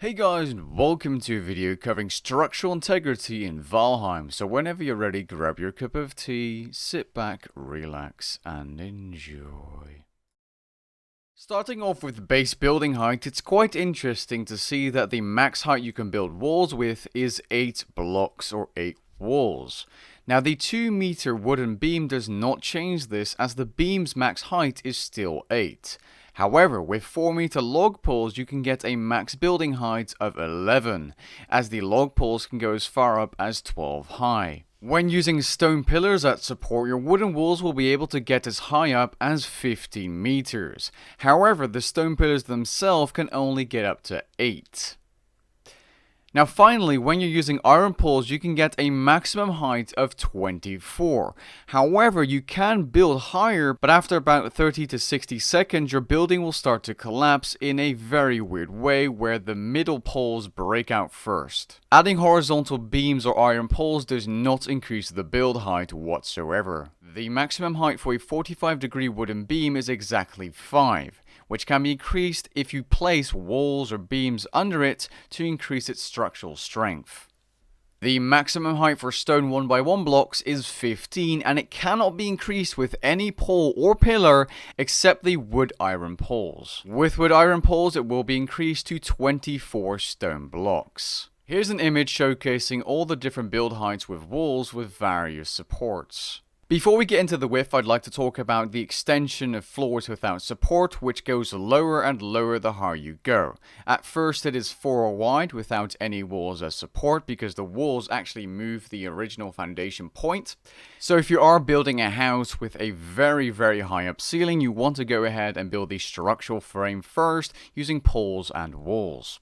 Hey guys, and welcome to a video covering structural integrity in Valheim. So whenever you're ready, grab your cup of tea, sit back, relax, and enjoy. Starting off with base building height, it's quite interesting to see that the max height you can build walls with is 8 blocks or 8 walls. Now the 2-meter wooden beam does not change this, as the beam's max height is still 8. However, with 4-meter log poles you can get a max building height of 11, as the log poles can go as far up as 12 high. When using stone pillars that support your wooden walls will be able to get as high up as 15 meters. However, the stone pillars themselves can only get up to 8. Now finally, when you're using iron poles, you can get a maximum height of 24. However, you can build higher, but after about 30 to 60 seconds, your building will start to collapse in a very weird way where the middle poles break out first. Adding horizontal beams or iron poles does not increase the build height whatsoever. The maximum height for a 45-degree wooden beam is exactly 5. Which can be increased if you place walls or beams under it to increase its structural strength. The maximum height for stone 1x1 blocks is 15, and it cannot be increased with any pole or pillar except the wood iron poles. With wood iron poles it will be increased to 24 stone blocks. Here's an image showcasing all the different build heights with walls with various supports. Before we get into the width, I'd like to talk about the extension of floors without support, which goes lower and lower the higher you go. At first it is 4 wide without any walls as support, because the walls actually move the original foundation point. So if you are building a house with a very high up ceiling, you want to go ahead and build the structural frame first using poles and walls.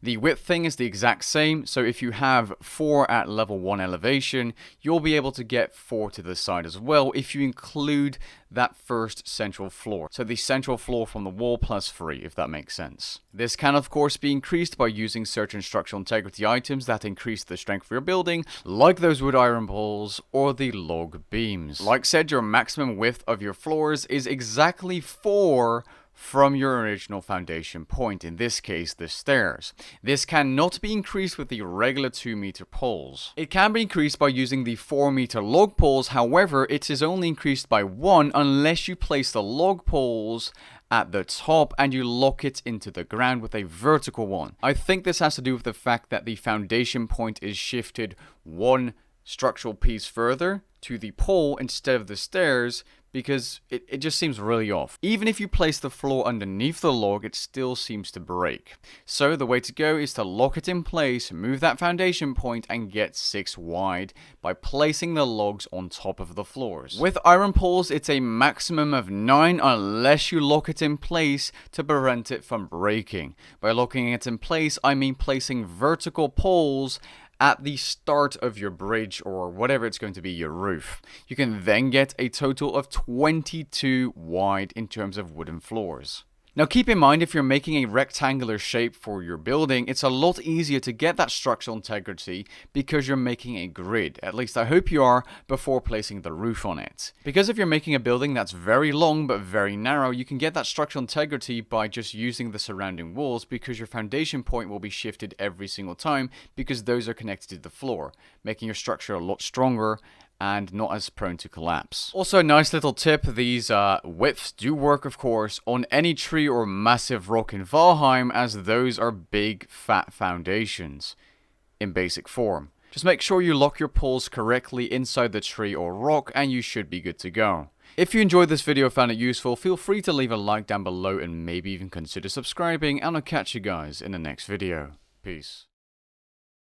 The width thing is the exact same, so if you have 4 at level 1 elevation, you'll be able to get 4 to the side as well if you include that first central floor. So the central floor from the wall plus 3, if that makes sense. This can of course be increased by using certain structural integrity items that increase the strength of your building, like those wood iron poles or the log beams. Like said, your maximum width of your floors is exactly 4 from your original foundation point, in this case the stairs. This cannot be increased with the regular 2-meter poles. It can be increased by using the 4-meter log poles, however it is only increased by 1 unless you place the log poles at the top and you lock it into the ground with a vertical one. I think this has to do with the fact that the foundation point is shifted 1 structural piece further to the pole instead of the stairs, because it just seems really off. Even if you place the floor underneath the log, it still seems to break. So the way to go is to lock it in place, move that foundation point, and get 6 wide by placing the logs on top of the floors. With iron poles, it's a maximum of 9 unless you lock it in place to prevent it from breaking. By locking it in place, I mean placing vertical poles at the start of your bridge or whatever it's going to be, your roof. You can then get a total of 22 wide in terms of wooden floors. Now keep in mind, if you're making a rectangular shape for your building, it's a lot easier to get that structural integrity because you're making a grid. At least I hope you are, before placing the roof on it. Because if you're making a building that's very long but very narrow, you can get that structural integrity by just using the surrounding walls, because your foundation point will be shifted every single time because those are connected to the floor, making your structure a lot stronger and not as prone to collapse. Also, a nice little tip, these widths do work of course on any tree or massive rock in Valheim, as those are big fat foundations in basic form. Just make sure you lock your poles correctly inside the tree or rock and you should be good to go. If you enjoyed this video or found it useful, feel free to leave a like down below and maybe even consider subscribing, and I'll catch you guys in the next video. Peace.